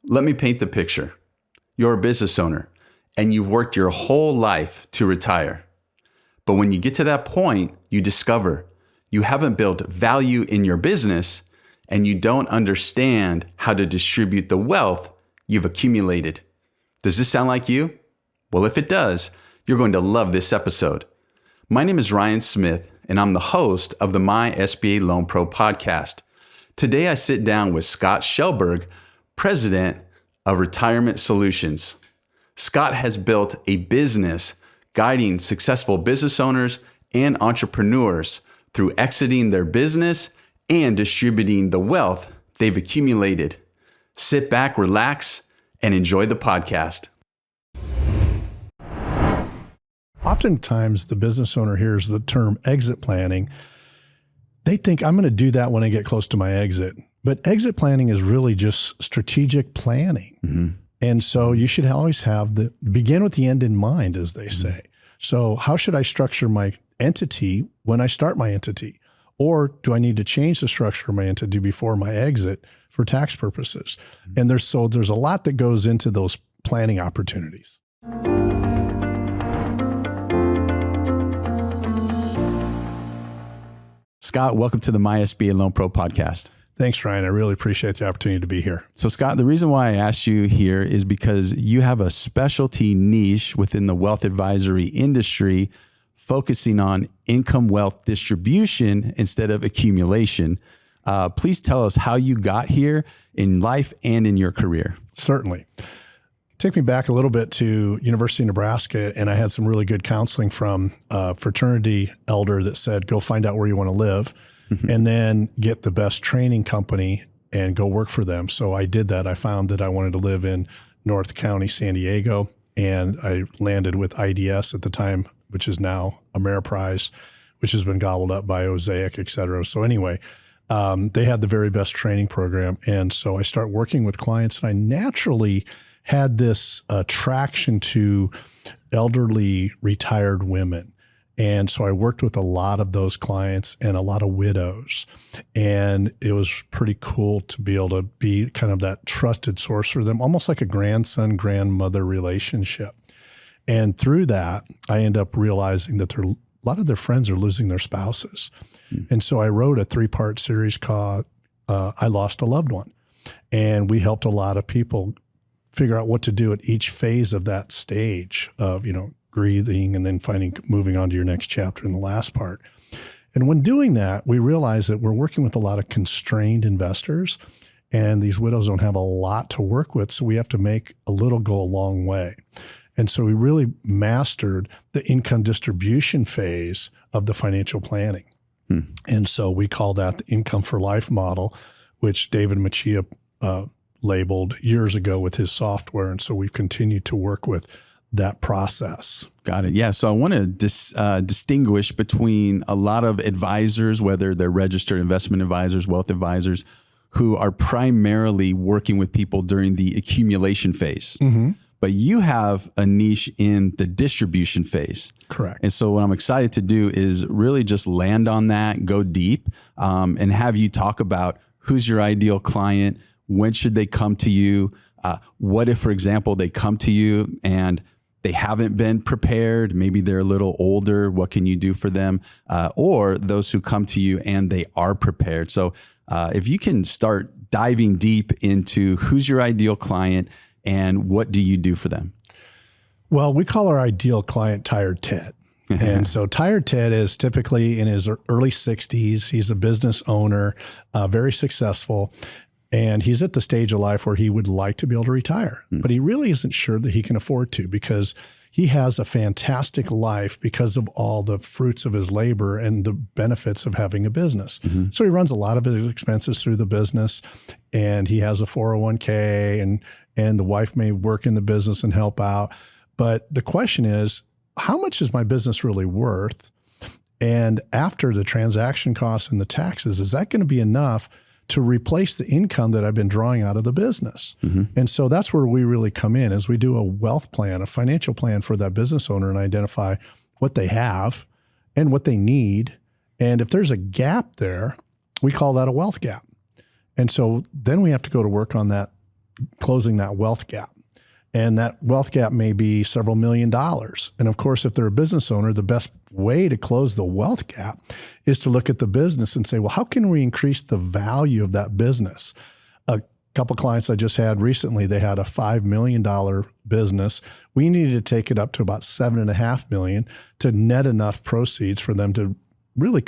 Let me paint the picture. You're a business owner and you've worked your whole life to retire. But when you get to that point, you discover you haven't built value in your business and you don't understand how to distribute the wealth you've accumulated. Does this sound like you? Well, if it does, you're going to love this episode. My name is Ryan Smith, and I'm the host of the My SBA Loan Pro podcast. Today, I sit down with Scott Chelberg, president of Retirement Solutions. Scott has built a business guiding successful business owners and entrepreneurs through exiting their business and distributing the wealth they've accumulated. Sit back, relax, and enjoy the podcast. Oftentimes, the business owner hears the term exit planning. They think, I'm going to do that when I get close to my exit. But exit planning is really just strategic planning. Mm-hmm. And so you should always have begin with the end in mind, as they say. So how should I structure my entity when I start my entity? Or do I need to change the structure of my entity before my exit for tax purposes? Mm-hmm. And there's a lot that goes into those planning opportunities. Scott, welcome to the My SBA Loan Pro podcast. Thanks, Ryan. I really appreciate the opportunity to be here. So, Scott, the reason why I asked you here is because you have a specialty niche within the wealth advisory industry, focusing on income wealth distribution instead of accumulation. Please tell us how you got here in life and in your career. Certainly. Take me back a little bit to University of Nebraska, and I had some really good counseling from a fraternity elder that said, go find out where you want to live and then get the best training company and go work for them. So I did that. I found that I wanted to live in North County, San Diego, and I landed with IDS at the time, which is now Ameriprise, which has been gobbled up by Osaic, et cetera. So anyway, they had the very best training program. And so I start working with clients, and I naturally had this attraction to elderly retired women. And so I worked with a lot of those clients and a lot of widows. And it was pretty cool to be able to be kind of that trusted source for them, almost like a grandson-grandmother relationship. And through that, I end up realizing that a lot of their friends are losing their spouses. And so I wrote a 3-part series called I Lost a Loved One. And we helped a lot of people figure out what to do at each phase of that stage of, grieving and then moving on to your next chapter in the last part. And when doing that, we realized that we're working with a lot of constrained investors, and these widows don't have a lot to work with. So we have to make a little go a long way. And so we really mastered the income distribution phase of the financial planning. And so we call that the income for life model, which David Machia labeled years ago with his software. And so we've continued to work with that process. Got it. Yeah. So I want to distinguish between a lot of advisors, whether they're registered investment advisors, wealth advisors, who are primarily working with people during the accumulation phase. Mm-hmm. But you have a niche in the distribution phase. Correct. And so what I'm excited to do is really just land on that, go deep, and have you talk about who's your ideal client, when should they come to you? What if, for example, they come to you and they haven't been prepared? Maybe they're a little older. What can you do for them? Or those who come to you and they are prepared. So if you can start diving deep into who's your ideal client and what do you do for them? Well, we call our ideal client Tired Ted. And so Tired Ted is typically in his early 60s. He's a business owner, very successful. And he's at the stage of life where he would like to be able to retire, but he really isn't sure that he can afford to, because he has a fantastic life because of all the fruits of his labor and the benefits of having a business. Mm-hmm. So he runs a lot of his expenses through the business, and he has a 401k, and the wife may work in the business and help out. But the question is, how much is my business really worth? And after the transaction costs and the taxes, is that going to be enough to replace the income that I've been drawing out of the business? Mm-hmm. And so that's where we really come in, is we do a wealth plan, a financial plan for that business owner, and identify what they have and what they need. And if there's a gap there, we call that a wealth gap. And so then we have to go to work on that closing that wealth gap. And that wealth gap may be several $1 million. And of course, if they're a business owner, the best way to close the wealth gap is to look at the business and say, well, how can we increase the value of that business? A couple clients I just had recently, they had a $5 million business. We needed to take it up to about $7.5 million to net enough proceeds for them to really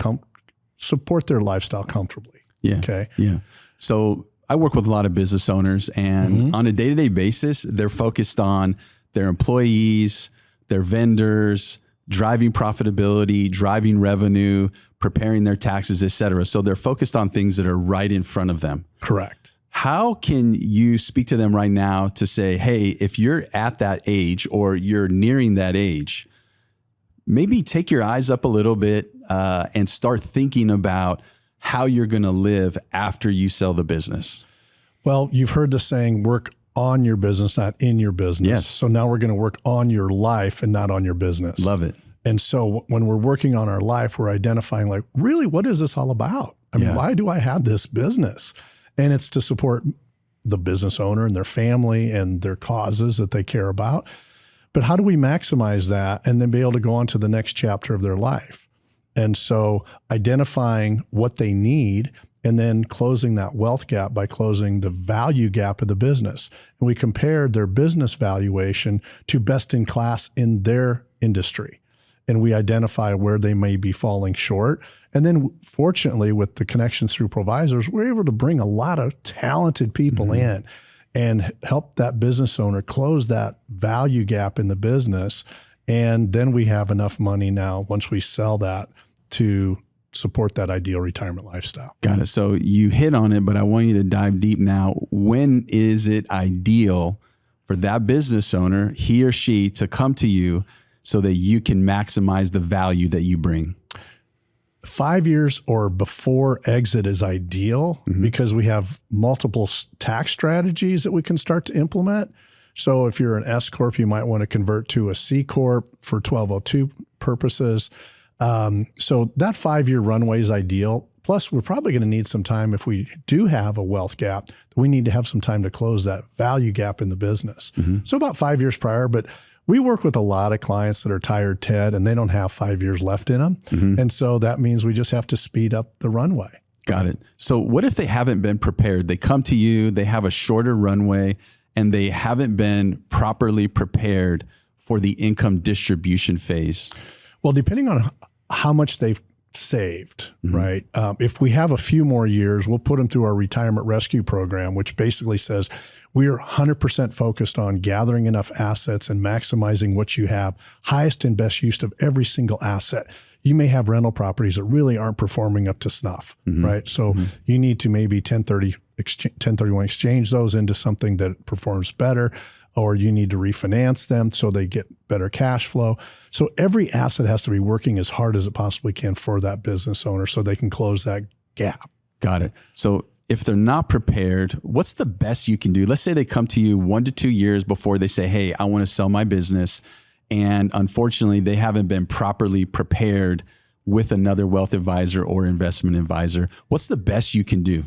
support their lifestyle comfortably. Yeah. Okay. Yeah. So I work with a lot of business owners, and on a day-to-day basis, they're focused on their employees, their vendors, driving profitability, driving revenue, preparing their taxes, et cetera. So they're focused on things that are right in front of them. Correct. How can you speak to them right now to say, hey, if you're at that age or you're nearing that age, maybe take your eyes up a little bit and start thinking about how you're going to live after you sell the business? Well, you've heard the saying, work on your business, not in your business. Yes. So now we're going to work on your life and not on your business. Love it. And so when we're working on our life, we're identifying like, really, what is this all about? I mean, why do I have this business? And it's to support the business owner and their family and their causes that they care about. But how do we maximize that and then be able to go on to the next chapter of their life? And so identifying what they need and then closing that wealth gap by closing the value gap of the business. And we compared their business valuation to best in class in their industry. And we identify where they may be falling short. And then fortunately, with the connections through provisors, we're able to bring a lot of talented people in and help that business owner close that value gap in the business. And then we have enough money now, once we sell that, to support that ideal retirement lifestyle. Got it. So you hit on it, but I want you to dive deep now. When is it ideal for that business owner, he or she, to come to you so that you can maximize the value that you bring? 5 years or before exit is ideal because we have multiple tax strategies that we can start to implement. So if you're an S Corp, you might want to convert to a C Corp for 1202 purposes. So that 5-year runway is ideal. Plus, we're probably going to need some time if we do have a wealth gap. We need to have some time to close that value gap in the business. So about 5 years prior, but we work with a lot of clients that are tired, Ted, and they don't have 5 years left in them. And so that means we just have to speed up the runway. Got it. So what if they haven't been prepared? They come to you, they have a shorter runway, and they haven't been properly prepared for the income distribution phase? Well, depending on how much they've saved, right? If we have a few more years, we'll put them through our retirement rescue program, which basically says we are 100% focused on gathering enough assets and maximizing what you have, highest and best use of every single asset. You may have rental properties that really aren't performing up to snuff, right? So you need to maybe 1031 exchange those into something that performs better, or you need to refinance them so they get better cash flow. So every asset has to be working as hard as it possibly can for that business owner so they can close that gap. Got it. So if they're not prepared, what's the best you can do? Let's say they come to you 1 to 2 years before they say, hey, I want to sell my business. And unfortunately, they haven't been properly prepared with another wealth advisor or investment advisor. What's the best you can do?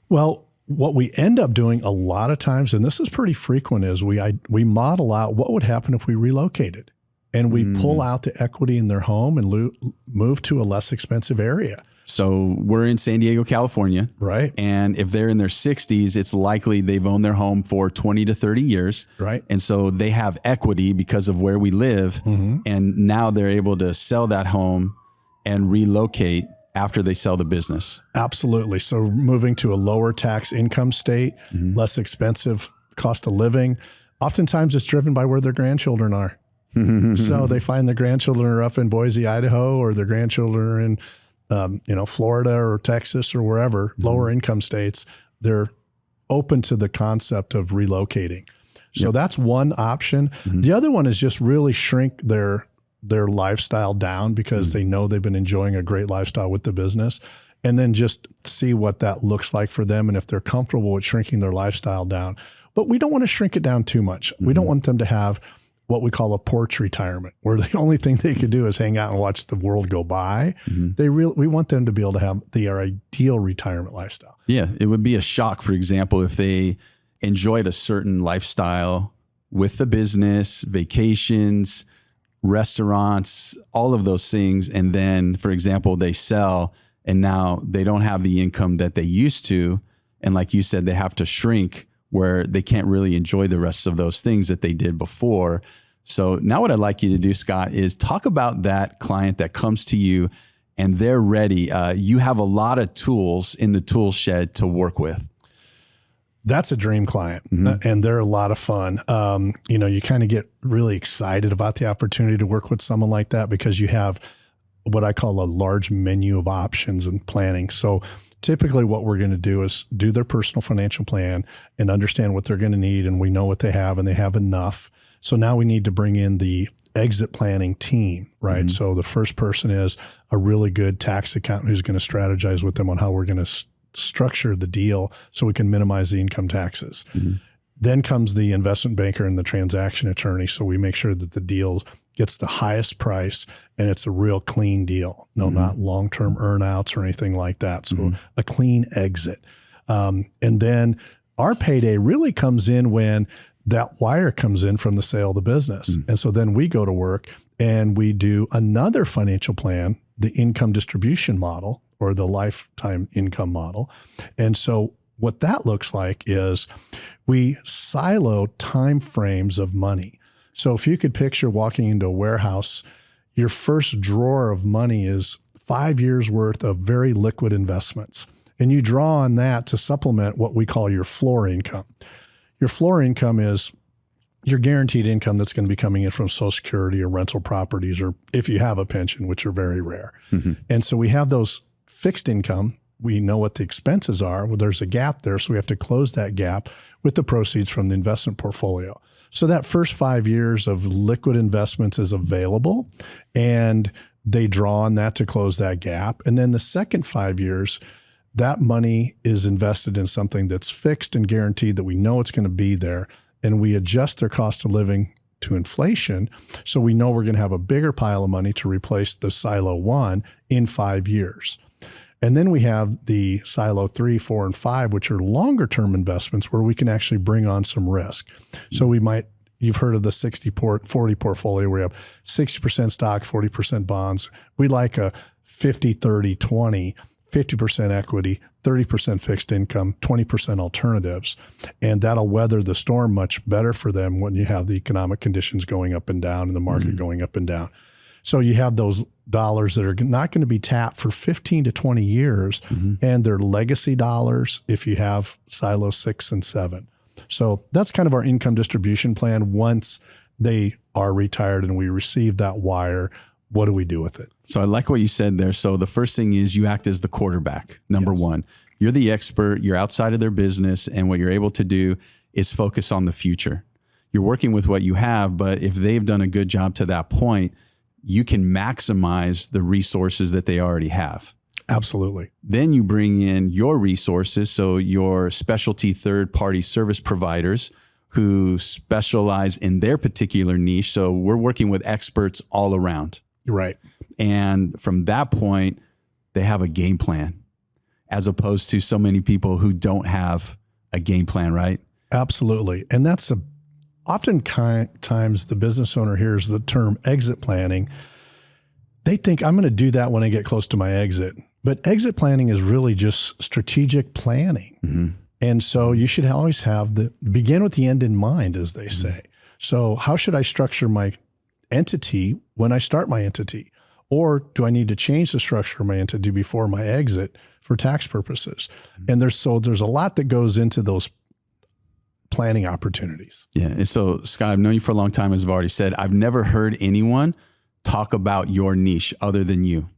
Well, what we end up doing a lot of times, and this is pretty frequent, is we model out what would happen if we relocated. And we pull out the equity in their home and move to a less expensive area. So we're in San Diego, California. Right. And if they're in their 60s, it's likely they've owned their home for 20 to 30 years. Right. And so they have equity because of where we live. And now they're able to sell that home and relocate after they sell the business. Absolutely. So moving to a lower tax income state, less expensive cost of living. Oftentimes it's driven by where their grandchildren are. So they find their grandchildren are up in Boise, Idaho, or their grandchildren are in Florida or Texas or wherever, lower income states. They're open to the concept of relocating. So that's one option. The other one is just really shrink their lifestyle down because they know they've been enjoying a great lifestyle with the business, and then just see what that looks like for them and if they're comfortable with shrinking their lifestyle down. But we don't want to shrink it down too much. We don't want them to have what we call a porch retirement, where the only thing they could do is hang out and watch the world go by. We want them to be able to have their ideal retirement lifestyle. Yeah, it would be a shock, for example, if they enjoyed a certain lifestyle with the business, vacations, restaurants, all of those things. And then, for example, they sell and now they don't have the income that they used to. And like you said, they have to shrink where they can't really enjoy the rest of those things that they did before. So now what I'd like you to do, Scott, is talk about that client that comes to you and they're ready. You have a lot of tools in the tool shed to work with. That's a dream client, and they're a lot of fun. You kind of get really excited about the opportunity to work with someone like that because you have what I call a large menu of options and planning. So typically what we're going to do is do their personal financial plan and understand what they're going to need, and we know what they have and they have enough. So now we need to bring in the exit planning team, right? So the first person is a really good tax accountant who's going to strategize with them on how we're going to structure the deal so we can minimize the income taxes. Then comes the investment banker and the transaction attorney. So we make sure that the deal gets the highest price and it's a real clean deal. No, not long-term earnouts or anything like that. So a clean exit. And then our payday really comes in when that wire comes in from the sale of the business. And so then we go to work and we do another financial plan, the income distribution model, or the lifetime income model. And so what that looks like is we silo time frames of money. So if you could picture walking into a warehouse, your first drawer of money is 5 years worth of very liquid investments. And you draw on that to supplement what we call your floor income. Your floor income is your guaranteed income that's going to be coming in from Social Security or rental properties, or if you have a pension, which are very rare. And so we have those fixed income. We know what the expenses are. Well, there's a gap there, so we have to close that gap with the proceeds from the investment portfolio. So that first 5 years of liquid investments is available, and they draw on that to close that gap. And then the second 5 years, that money is invested in something that's fixed and guaranteed that we know it's going to be there, and we adjust their cost of living to inflation. So we know we're going to have a bigger pile of money to replace the silo 1 in 5 years. And then we have the silo 3, 4, and 5, which are longer term investments where we can actually bring on some risk. So you've heard of the 60-40 portfolio where you have 60% stock, 40% bonds. We like a 50-30-20, 50% equity, 30% fixed income, 20% alternatives. And that'll weather the storm much better for them when you have the economic conditions going up and down and the market going up and down. So you have those dollars that are not going to be tapped for 15 to 20 years, and they're legacy dollars if you have silo 6 and 7. So that's kind of our income distribution plan. Once they are retired and we receive that wire, what do we do with it? So I like what you said there. So the first thing is you act as the quarterback, number one. You're the expert, you're outside of their business, and what you're able to do is focus on the future. You're working with what you have, but if they've done a good job to that point, you can maximize the resources that they already have. Absolutely. Then you bring in your resources, so your specialty third-party service providers who specialize in their particular niche. So we're working with experts all around. Right. And from that point, they have a game plan, as opposed to so many people who don't have a game plan, right? Absolutely. And that's oftentimes the business owner hears the term exit planning. They think I'm going to do that when I get close to my exit. But exit planning is really just strategic planning. And so you should always begin with the end in mind, as they say. So how should I structure my entity when I start my entity? Or do I need to change the structure of my entity before my exit for tax purposes? And there's a lot that goes into those planning opportunities. Yeah. And so, Scott, I've known you for a long time, as I've already said. I've never heard anyone talk about your niche other than you.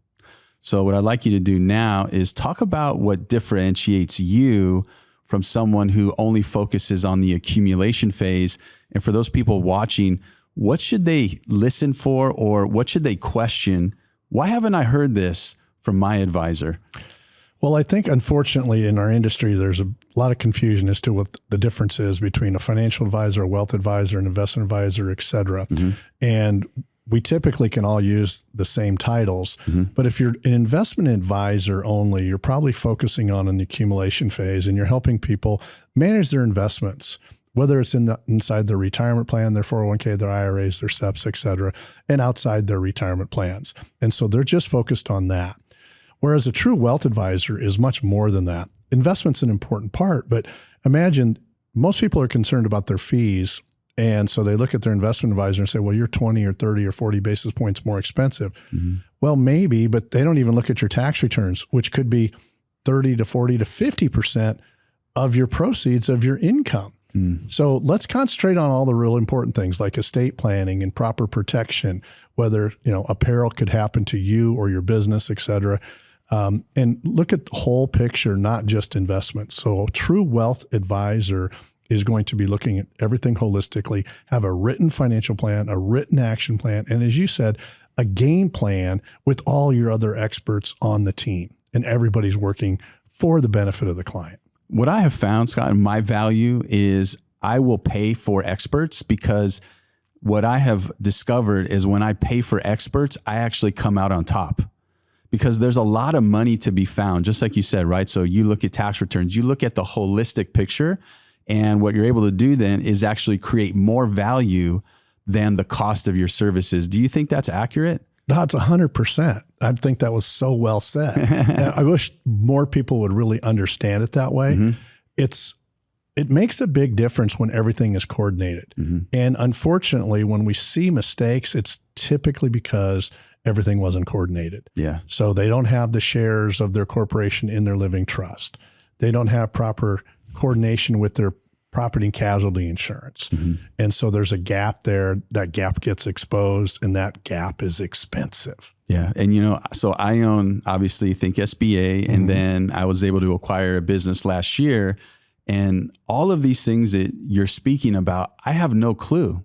So what I'd like you to do now is talk about what differentiates you from someone who only focuses on the accumulation phase. And for those people watching, what should they listen for, or what should they question? Why haven't I heard this from my advisor? Well, I think, unfortunately, in our industry, there's a lot of confusion as to what the difference is between a financial advisor, a wealth advisor, an investment advisor, et cetera. And we typically can all use the same titles, but if you're an investment advisor only, you're probably focusing on an accumulation phase, and you're helping people manage their investments, whether it's inside their retirement plan, their 401k, their IRAs, their SEPs, et cetera, and outside their retirement plans. And so they're just focused on that. Whereas a true wealth advisor is much more than that. Investment's an important part, but imagine most people are concerned about their fees. And so they look at their investment advisor and say, well, you're 20 or 30 or 40 basis points more expensive. Well, maybe, but they don't even look at your tax returns, which could be 30 to 40 to 50% of your proceeds of your income. So let's concentrate on all the real important things like estate planning and proper protection, whether, a peril could happen to you or your business, et cetera. And look at the whole picture, not just investments. So a true wealth advisor is going to be looking at everything holistically, have a written financial plan, a written action plan, and as you said, a game plan with all your other experts on the team, and everybody's working for the benefit of the client. What I have found, Scott, my value is I will pay for experts, because what I have discovered is when I pay for experts, I actually come out on top. Because there's a lot of money to be found, just like you said, right? So you look at tax returns, you look at the holistic picture, and what you're able to do then is actually create more value than the cost of your services. Do you think that's accurate? That's 100%. I think that was so well said. And I wish more people would really understand it that way. It makes a big difference when everything is coordinated. And unfortunately, when we see mistakes, it's typically because everything wasn't coordinated. So they don't have the shares of their corporation in their living trust. They don't have proper coordination with their property and casualty insurance. And so there's a gap there. That gap gets exposed, and that gap is expensive. And so I own, obviously, think SBA, and then I was able to acquire a business last year. And all of these things that you're speaking about, I have no clue.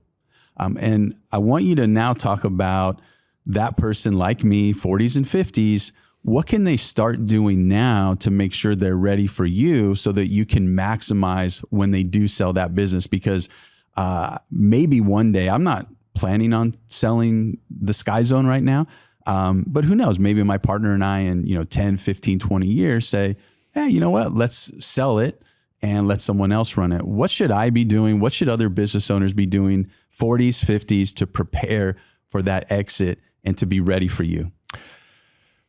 And I want you to now talk about that person like me, 40s and 50s. What can they start doing now to make sure they're ready for you so that you can maximize when they do sell that business? Because maybe one day, I'm not planning on selling the Sky Zone right now, but who knows? Maybe my partner and I in 10, 15, 20 years say, hey, you know what? Let's sell it and let someone else run it. What should I be doing? What should other business owners be doing, 40s, 50s, to prepare for that exit and to be ready for you?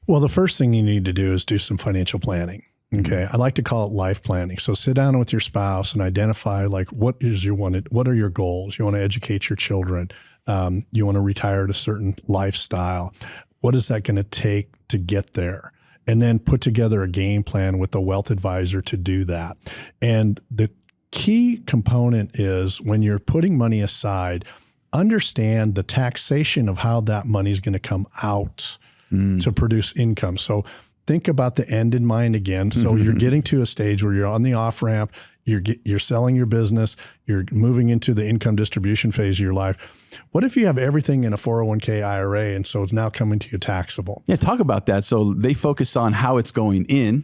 Well, the first thing you need to do is do some financial planning. Okay. I like to call it life planning. So sit down with your spouse and identify what are your goals? You want to educate your children. You want to retire at a certain lifestyle. What is that going to take to get there? And then put together a game plan with a wealth advisor to do that. And the key component is when you're putting money aside, understand the taxation of how that money is going to come out to produce income. So think about the end in mind again. So you're getting to a stage where you're on the off ramp, you're selling your business, you're moving into the income distribution phase of your life. What if you have everything in a 401k IRA, and so it's now coming to you taxable? Yeah, talk about that. So they focus on how it's going in,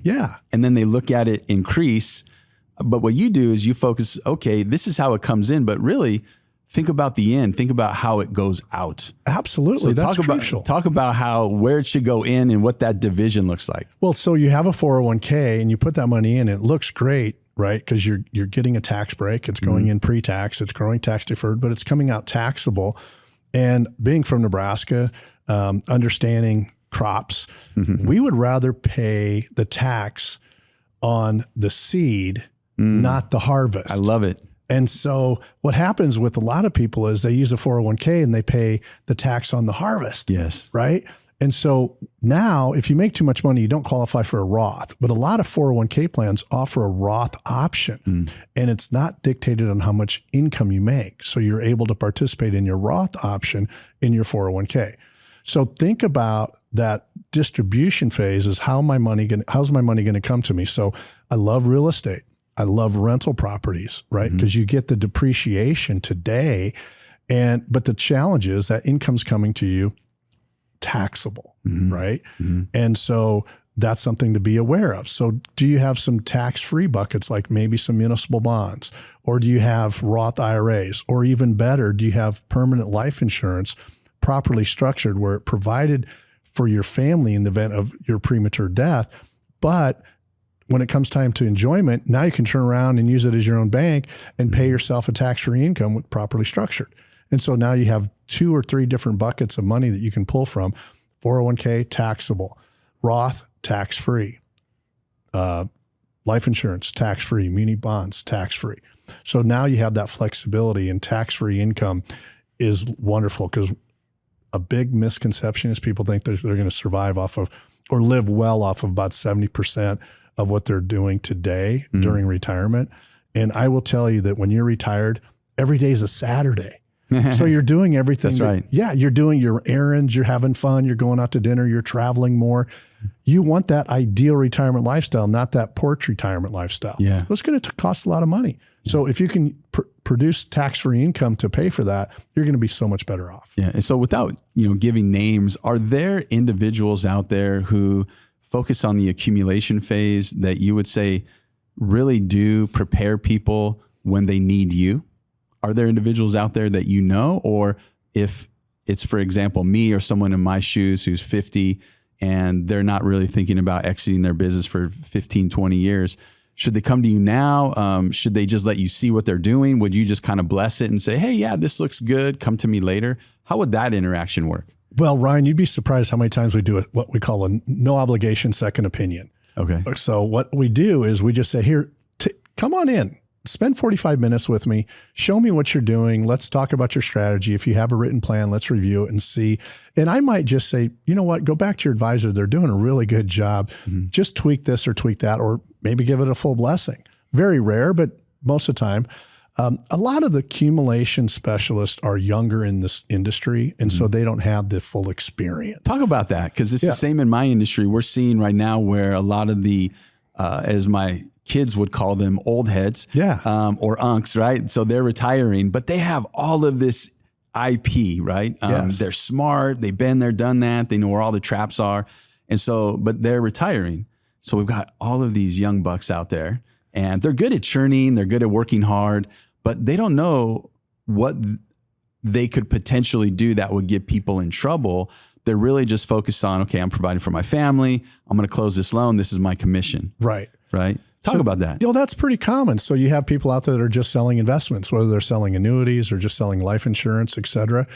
and then they look at it increase. But what you do is you focus, okay, this is how it comes in, but really think about the end. Think about how it goes out. Absolutely. So that's crucial. Talk about where it should go in and what that division looks like. Well, so you have a 401k and you put that money in, it looks great, right? Because you're getting a tax break. It's going in pre-tax. It's growing tax deferred, but it's coming out taxable. And being from Nebraska, understanding crops, we would rather pay the tax on the seed, not the harvest. I love it. And so what happens with a lot of people is they use a 401k and they pay the tax on the harvest. Yes. Right. And so now if you make too much money, you don't qualify for a Roth, but a lot of 401k plans offer a Roth option and it's not dictated on how much income you make. So you're able to participate in your Roth option in your 401k. So think about that distribution phase is how's my money going to come to me? So I love real estate. I love rental properties, right? Because you get the depreciation today, but the challenge is that income's coming to you taxable, right? And so that's something to be aware of. So do you have some tax-free buckets, like maybe some municipal bonds, or do you have Roth IRAs, or even better, do you have permanent life insurance properly structured where it provided for your family in the event of your premature death. But when it comes time to enjoyment, now you can turn around and use it as your own bank and pay yourself a tax-free income with properly structured. And so now you have 2 or 3 different buckets of money that you can pull from. 401k, taxable. Roth, tax-free. Life insurance, tax-free. Muni bonds, tax-free. So now you have that flexibility, and tax-free income is wonderful, because a big misconception is people think they're going to survive off of or live well off of about 70% of what they're doing today during retirement. And I will tell you that when you're retired, every day is a Saturday. So you're doing everything. That's right. Yeah, you're doing your errands, you're having fun, you're going out to dinner, you're traveling more. You want that ideal retirement lifestyle, not that porch retirement lifestyle. Yeah. It's going to cost a lot of money. So if you can produce tax-free income to pay for that, you're going to be so much better off. Yeah. And so without, giving names, are there individuals out there who focus on the accumulation phase that you would say really do prepare people when they need you? Are there individuals out there that or if it's, for example, me or someone in my shoes who's 50 and they're not really thinking about exiting their business for 15, 20 years, should they come to you now? Should they just let you see what they're doing? Would you just kind of bless it and say, hey, yeah, this looks good, come to me later? How would that interaction work? Well, Ryan, you'd be surprised how many times we do what we call a no obligation second opinion. Okay. So what we do is we just say, here, come on in. Spend 45 minutes with me. Show me what you're doing. Let's talk about your strategy. If you have a written plan, let's review it and see. And I might just say, you know what, go back to your advisor. They're doing a really good job. Just tweak this or tweak that, or maybe give it a full blessing. Very rare, but most of the time. A lot of the accumulation specialists are younger in this industry, and so they don't have the full experience. Talk about that, because it's the same in my industry. We're seeing right now where a lot of the, as my kids would call them, old heads, or unks, right? So they're retiring, but they have all of this IP, right? They're smart. They've been there, done that. They know where all the traps are. And so, but they're retiring. So we've got all of these young bucks out there, and they're good at churning. They're good at working hard, but they don't know what they could potentially do that would get people in trouble. They're really just focused on, okay, I'm providing for my family. I'm going to close this loan. This is my commission. Right. Right. Talk about that. That's pretty common. So you have people out there that are just selling investments, whether they're selling annuities or just selling life insurance, et cetera.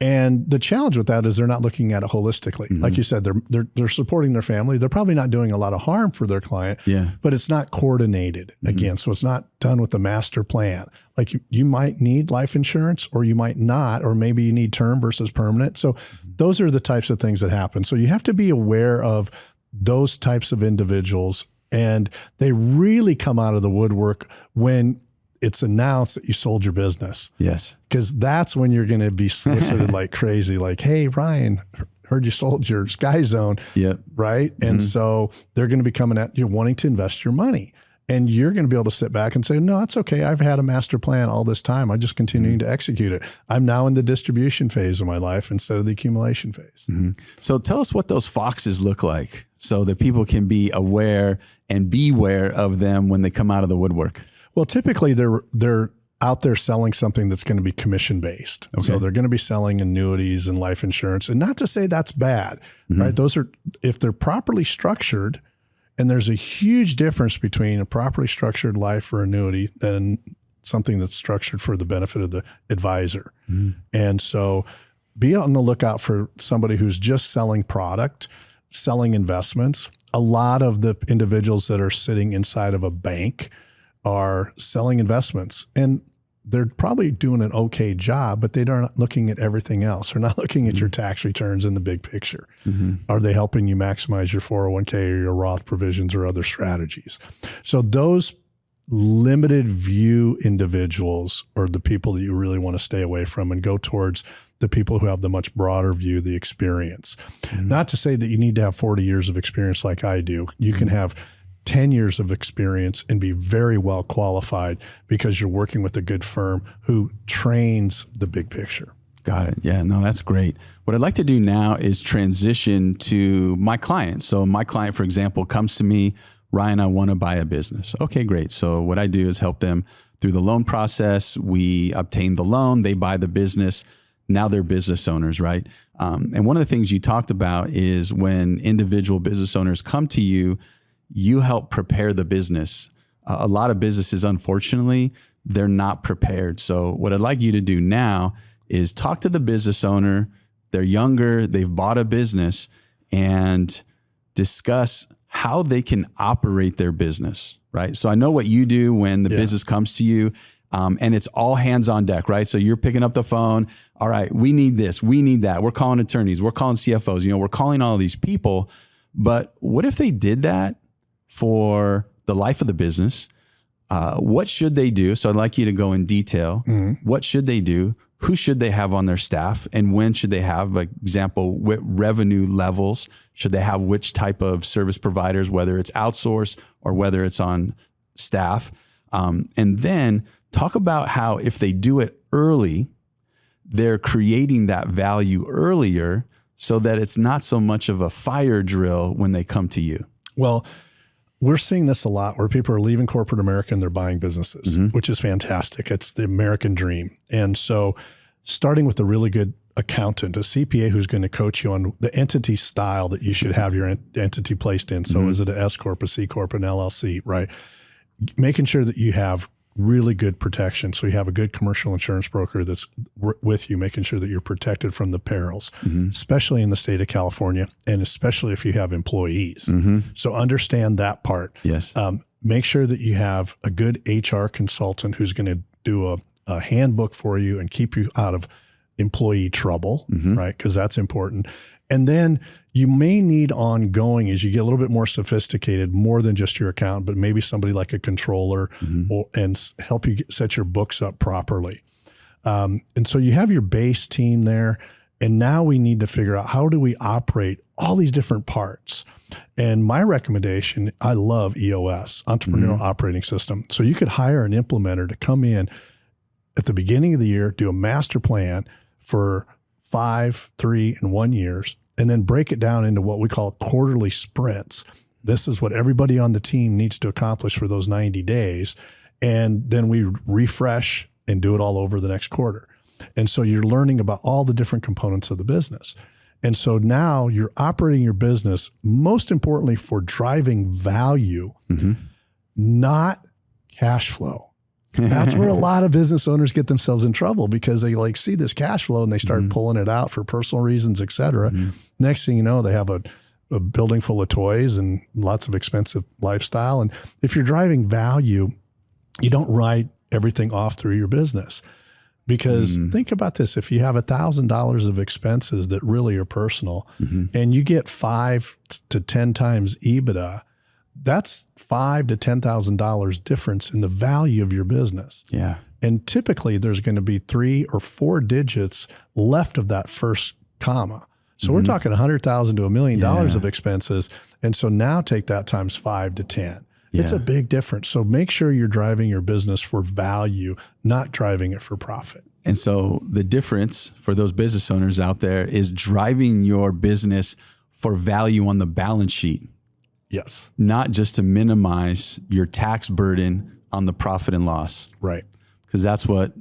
And the challenge with that is they're not looking at it holistically. Like you said, they're supporting their family. They're probably not doing a lot of harm for their client, but it's not coordinated again. So it's not done with the master plan. Like you might need life insurance or you might not, or maybe you need term versus permanent. So those are the types of things that happen. So you have to be aware of those types of individuals. And they really come out of the woodwork when it's announced that you sold your business. Yes. Because that's when you're going to be solicited like crazy. Like, hey, Ryan, heard you sold your Sky Zone. Yep. Right. And so they're going to be coming at you wanting to invest your money. And you're going to be able to sit back and say, no, it's okay. I've had a master plan all this time. I'm just continuing to execute it. I'm now in the distribution phase of my life instead of the accumulation phase. So tell us what those foxes look like so that people can be aware and beware of them when they come out of the woodwork. Well, typically they're out there selling something that's going to be commission based. Okay. So they're going to be selling annuities and life insurance. And not to say that's bad, right? Those are, if they're properly structured. And there's a huge difference between a properly structured life or annuity and something that's structured for the benefit of the advisor. And so be on the lookout for somebody who's just selling product, selling investments. A lot of the individuals that are sitting inside of a bank are selling investments, and they're probably doing an okay job, but they're not looking at everything else. They're not looking at your tax returns in the big picture. Are they helping you maximize your 401k or your Roth provisions or other strategies? So those limited view individuals are the people that you really want to stay away from and go towards the people who have the much broader view, the experience. Not to say that you need to have 40 years of experience like I do. You can have 10 years of experience and be very well qualified because you're working with a good firm who trains the big picture. Got it. Yeah, no, that's great. What I'd like to do now is transition to my client. So my client, for example, comes to me, Ryan, I want to buy a business. Okay, great. So what I do is help them through the loan process. We obtain the loan, they buy the business. Now they're business owners, right? And one of the things you talked about is when individual business owners come to you, you help prepare the business. A lot of businesses, unfortunately, they're not prepared. So what I'd like you to do now is talk to the business owner. They're younger, they've bought a business, and discuss how they can operate their business, right? So I know what you do when the business comes to you, and it's all hands on deck, right? So you're picking up the phone. All right, we need this, we need that. We're calling attorneys, we're calling CFOs, we're calling all these people. But what if they did that for the life of the business? What should they do? So I'd like you to go in detail. What should they do? Who should they have on their staff? And when should they have, like example, what revenue levels should they have, which type of service providers, whether it's outsourced or whether it's on staff? And then talk about how if they do it early, they're creating that value earlier so that it's not so much of a fire drill when they come to you. Well, we're seeing this a lot where people are leaving corporate America and they're buying businesses, which is fantastic. It's the American dream. And so starting with a really good accountant, a CPA who's going to coach you on the entity style that you should have your entity placed in. So is it an S Corp, a C Corp, an LLC, right? Making sure that you have really good protection. So you have a good commercial insurance broker that's with you, making sure that you're protected from the perils, especially in the state of California, and especially if you have employees. So understand that part. Yes. Make sure that you have a good HR consultant who's going to do a handbook for you and keep you out of employee trouble, right? Because that's important. And then you may need ongoing as you get a little bit more sophisticated, more than just your account, but maybe somebody like a controller and help you set your books up properly. And so you have your base team there. And now we need to figure out, how do we operate all these different parts? And my recommendation, I love EOS, Entrepreneurial Operating System. So you could hire an implementer to come in at the beginning of the year, do a master plan for 5, 3, and 1 years, and then break it down into what we call quarterly sprints. This is what everybody on the team needs to accomplish for those 90 days. And then we refresh and do it all over the next quarter. And so you're learning about all the different components of the business. And so now you're operating your business, most importantly, for driving value, not cash flow. That's where a lot of business owners get themselves in trouble, because they see this cash flow and they start pulling it out for personal reasons, et cetera. Next thing you know, they have a building full of toys and lots of expensive lifestyle. And if you're driving value, you don't write everything off through your business. Because think about this, if you have $1,000 of expenses that really are personal and you get 5 to 10 times EBITDA, that's $5,000 to $10,000 difference in the value of your business. Yeah. And typically there's going to be 3 or 4 digits left of that first comma. So we're talking $100,000 to $1 million of expenses. And so now take that times 5 to 10. It's a big difference. So make sure you're driving your business for value, not driving it for profit. And so the difference for those business owners out there is driving your business for value on the balance sheet. Yes. Not just to minimize your tax burden on the profit and loss. Right. Because that's what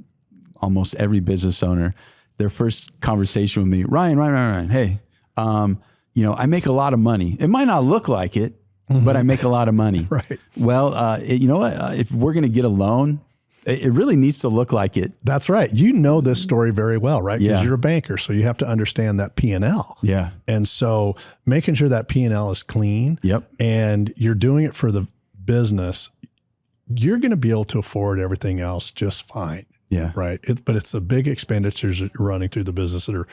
almost every business owner, their first conversation with me, Ryan, hey, I make a lot of money. It might not look like it, but I make a lot of money. Right. Well, you know what? If we're going to get a loan, it really needs to look like it. That's right. You know this story very well, right? Because Yeah. you're a banker, so you have to understand that P&L. Yeah. And so making sure that P&L is clean and you're doing it for the business, you're going to be able to afford everything else just fine. Yeah. Right. But it's the big expenditures that you're running through the business that are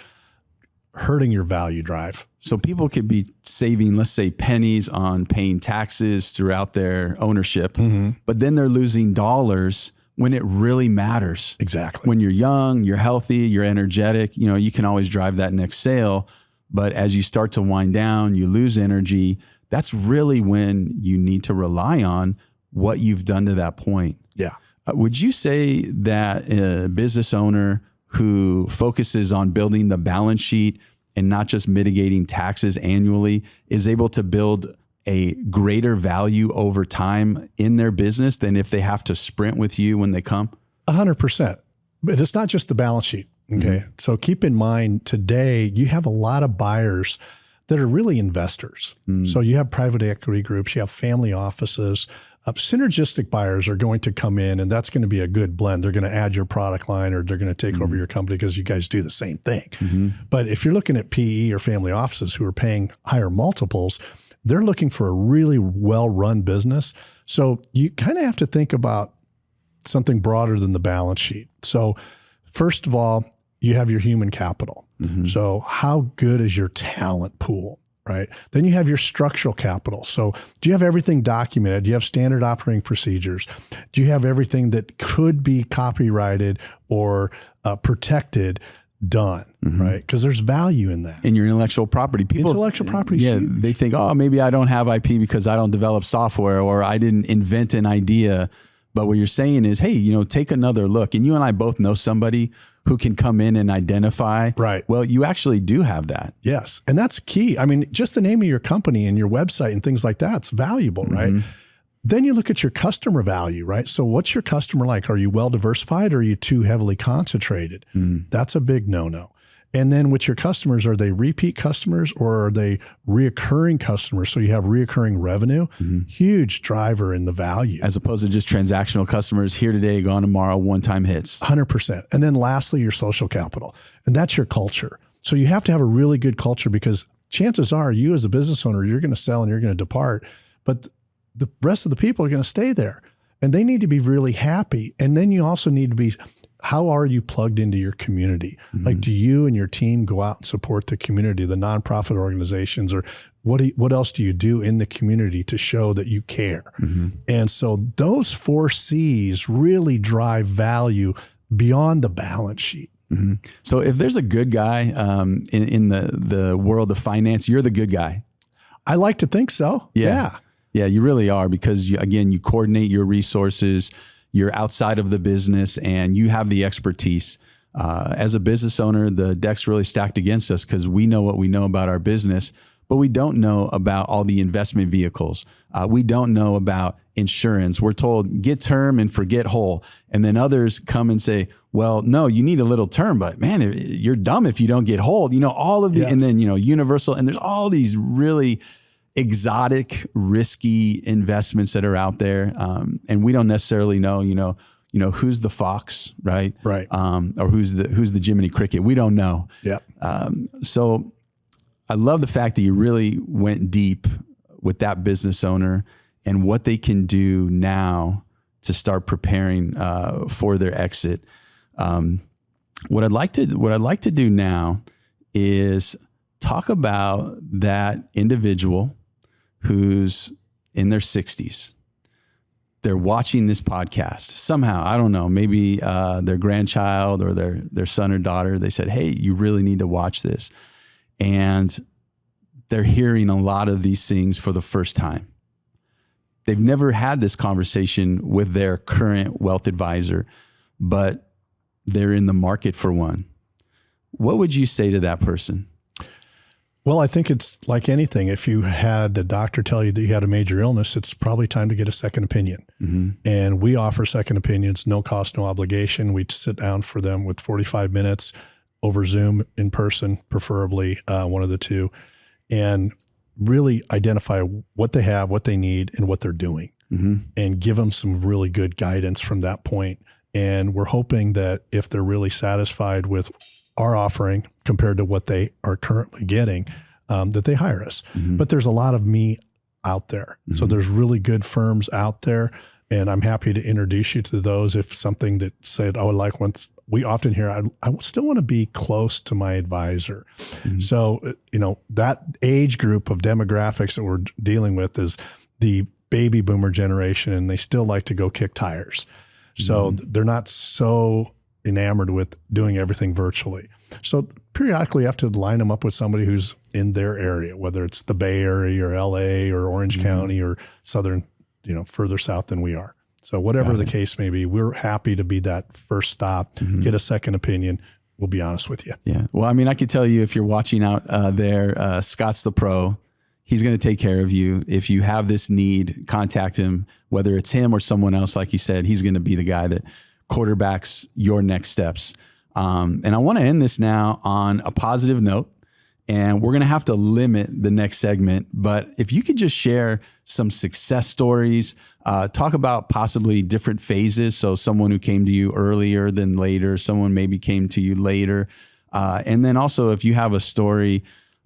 hurting your value drive. So people could be saving, let's say, pennies on paying taxes throughout their ownership, but then they're losing dollars when it really matters. Exactly. When you're young, you're healthy, you're energetic, you can always drive that next sale. But as you start to wind down, you lose energy. That's really when you need to rely on what you've done to that point. Yeah. Would you say that a business owner who focuses on building the balance sheet and not just mitigating taxes annually is able to build a greater value over time in their business than if they have to sprint with you when they come? 100%. But it's not just the balance sheet. Okay. So keep in mind today, you have a lot of buyers that are really investors. So you have private equity groups, you have family offices. Synergistic buyers are going to come in, and that's going to be a good blend. They're going to add your product line, or they're going to take over your company because you guys do the same thing. But if you're looking at PE or family offices who are paying higher multiples, they're looking for a really well-run business. So you kind of have to think about something broader than the balance sheet. So first of all, you have your human capital. So how good is your talent pool, right? Then you have your structural capital. So do you have everything documented? Do you have standard operating procedures? Do you have everything that could be copyrighted or protected done, right? Because there's value in that. In your intellectual property. People, intellectual property. Yeah, they think, oh, maybe I don't have IP because I don't develop software, or I didn't invent an idea. But what you're saying is, hey, take another look. And you and I both know somebody who can come in and identify. Right. Well, you actually do have that. Yes. And that's key. I mean, just the name of your company and your website and things like that's valuable, right? Then you look at your customer value, right? So what's your customer like? Are you well diversified, or are you too heavily concentrated? That's a big no-no. And then with your customers, are they repeat customers or are they reoccurring customers? So you have reoccurring revenue, huge driver in the value. As opposed to just transactional customers, here today, gone tomorrow, one-time hits. 100%. And then lastly, your social capital. And that's your culture. So you have to have a really good culture, because chances are you as a business owner, you're going to sell and you're going to depart, but the rest of the people are going to stay there, and they need to be really happy. And then you also need to be, how are you plugged into your community? Like, do you and your team go out and support the community, the nonprofit organizations, or what else do you do in the community to show that you care? And so those 4 C's really drive value beyond the balance sheet. So if there's a good guy in the world of finance, you're the good guy. I like to think so. Yeah. Yeah, you really are, because you coordinate your resources. You're outside of the business and you have the expertise. As a business owner, the deck's really stacked against us because we know what we know about our business, but we don't know about all the investment vehicles. We don't know about insurance. We're told get term and forget whole. And then others come and say, well, no, you need a little term, but man, you're dumb if you don't get whole. All of the, and then, universal, and there's all these really exotic, risky investments that are out there. And we don't necessarily know, who's the fox, right? Right. Or who's the Jiminy Cricket. We don't know. Yeah. So I love the fact that you really went deep with that business owner and what they can do now to start preparing for their exit. What I'd like to do now is talk about that individual who's in their 60s. They're watching this podcast somehow. I don't know, maybe their grandchild or their son or daughter, they said, hey, you really need to watch this. And they're hearing a lot of these things for the first time. They've never had this conversation with their current wealth advisor, but they're in the market for one. What would you say to that person? Well, I think it's like anything. If you had a doctor tell you that you had a major illness, it's probably time to get a second opinion. And we offer second opinions, no cost, no obligation. We sit down for them with 45 minutes over Zoom, in person, preferably one of the two, and really identify what they have, what they need, and what they're doing, and give them some really good guidance from that point. And we're hoping that if they're really satisfied with our offering compared to what they are currently getting, that they hire us. But there's a lot of me out there. So there's really good firms out there, and I'm happy to introduce you to those. If something that said, oh, like once we often hear, I still want to be close to my advisor. So, that age group of demographics that we're dealing with is the baby boomer generation, and they still like to go kick tires. So they're not so enamored with doing everything virtually. So periodically you have to line them up with somebody who's in their area, whether it's the Bay Area or LA or Orange County or Southern, further south than we are. So whatever the case may be, we're happy to be that first stop, get a second opinion. We'll be honest with you. Yeah. Well, I mean, I could tell you if you're watching out there, Scott's the pro. He's going to take care of you. If you have this need, contact him, whether it's him or someone else. Like he said, he's going to be the guy that quarterbacks your next steps. And I want to end this now on a positive note. And we're going to have to limit the next segment. But if you could just share some success stories, talk about possibly different phases. So someone who came to you earlier than later, someone maybe came to you later. And then also if you have a story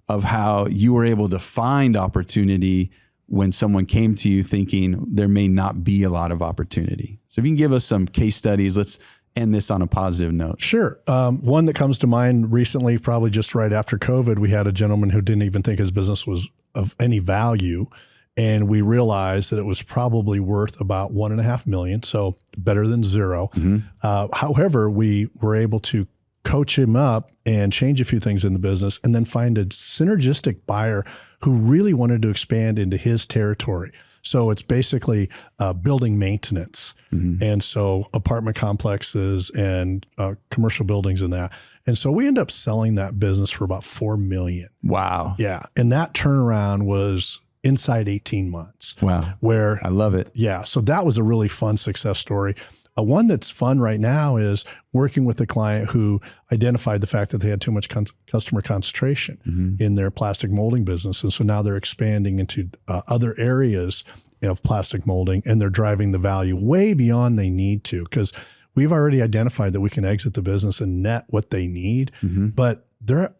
of how you were able to find opportunity when someone came to you thinking there may not be a lot of opportunity. So if you can give us some case studies, let's end this on a positive note. Sure. One that comes to mind recently, probably just right after COVID, we had a gentleman who didn't even think his business was of any value. And we realized that it was probably worth about $1.5 million. So better than zero. However, we were able to coach him up and change a few things in the business and then find a synergistic buyer who really wanted to expand into his territory. So it's basically building maintenance. And so apartment complexes and commercial buildings and that. And so we end up selling that business for about $4 million. Wow. Yeah. And that turnaround was inside 18 months. Wow. Where I love it. Yeah. So that was a really fun success story. One that's fun right now is working with a client who identified the fact that they had too much customer concentration in their plastic molding business. And so now they're expanding into other areas of plastic molding, and they're driving the value way beyond they need to, because we've already identified that we can exit the business and net what they need, but they're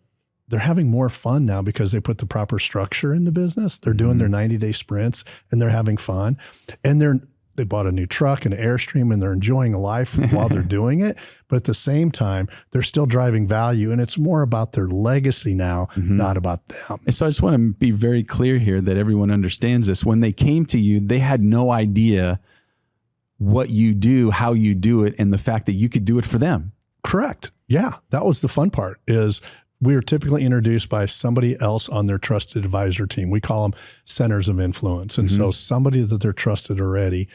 having more fun now because they put the proper structure in the business. They're doing their 90-day sprints and they're having fun, and they bought a new truck and an Airstream, and they're enjoying life while they're doing it. But at the same time, they're still driving value, and it's more about their legacy now, not about them. And so I just want to be very clear here that everyone understands this. When they came to you, they had no idea what you do, how you do it, and the fact that you could do it for them. Correct. Yeah. That was the fun part, is we are typically introduced by somebody else on their trusted advisor team. We call them centers of influence. And so somebody that they're trusted already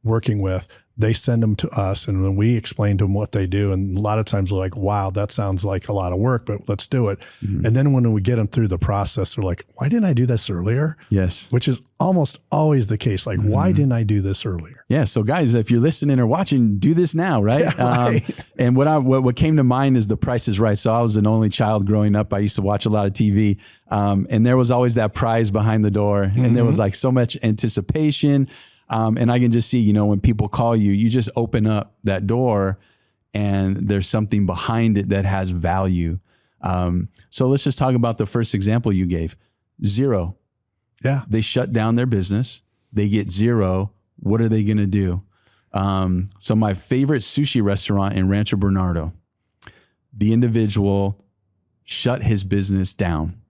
working with, they send them to us. And when we explain to them what they do, and a lot of times they're like, wow, that sounds like a lot of work, but let's do it. And then when we get them through the process, they're like, why didn't I do this earlier? Yes. Which is almost always the case. Like, why didn't I do this earlier? Yeah. So guys, if you're listening or watching, do this now, right? Yeah, right. And what came to mind is The Price is Right. So I was an only child growing up. I used to watch a lot of TV, and there was always that prize behind the door, and there was like so much anticipation. And I can just see, when people call you, you just open up that door and there's something behind it that has value. So let's just talk about the first example you gave. Zero. Yeah. They shut down their business. They get zero. What are they going to do? So my favorite sushi restaurant in Rancho Bernardo, the individual shut his business down,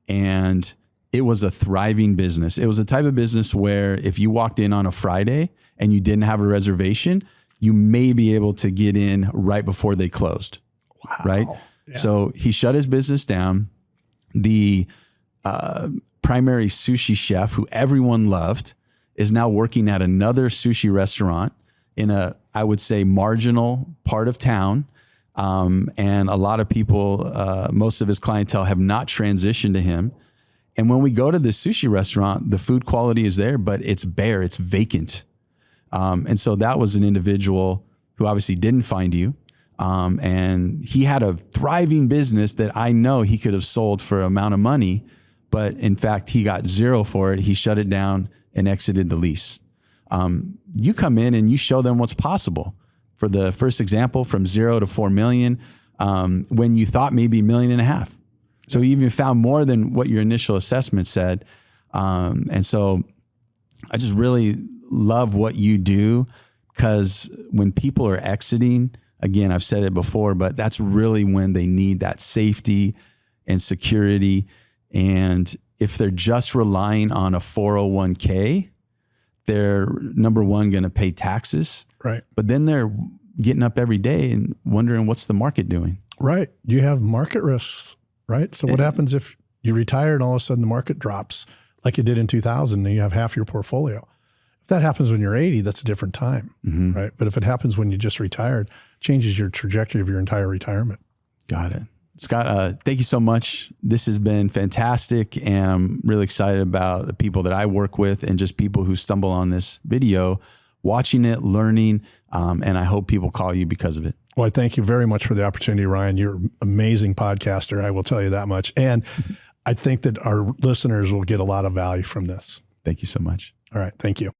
and it was a thriving business. It was a type of business where if you walked in on a Friday and you didn't have a reservation, you may be able to get in right before they closed. Wow. Right? Yeah. So he shut his business down. The primary sushi chef, who everyone loved, is now working at another sushi restaurant in a, I would say, marginal part of town. And a lot of people, most of his clientele have not transitioned to him. And when we go to this sushi restaurant, the food quality is there, but it's bare, it's vacant. And so that was an individual who obviously didn't find you. And he had a thriving business that I know he could have sold for an amount of money, but in fact, he got zero for it. He shut it down and exited the lease. You come in and you show them what's possible. For the first example, from 0 to 4 million, when you thought maybe $1.5 million. So you even found more than what your initial assessment said. And so I just really love what you do, because when people are exiting, again, I've said it before, but that's really when they need that safety and security. And if they're just relying on a 401k, they're, number one, going to pay taxes. Right. But then they're getting up every day and wondering, what's the market doing? Right. You have market risks. Right. So what happens if you retire and all of a sudden the market drops like it did in 2000 and you have half your portfolio? If that happens when you're 80, that's a different time. Right. But if it happens when you just retired, changes your trajectory of your entire retirement. Got it. Scott, thank you so much. This has been fantastic. And I'm really excited about the people that I work with and just people who stumble on this video, watching it, learning. And I hope people call you because of it. Well, I thank you very much for the opportunity, Ryan. You're an amazing podcaster. I will tell you that much. And I think that our listeners will get a lot of value from this. Thank you so much. All right. Thank you.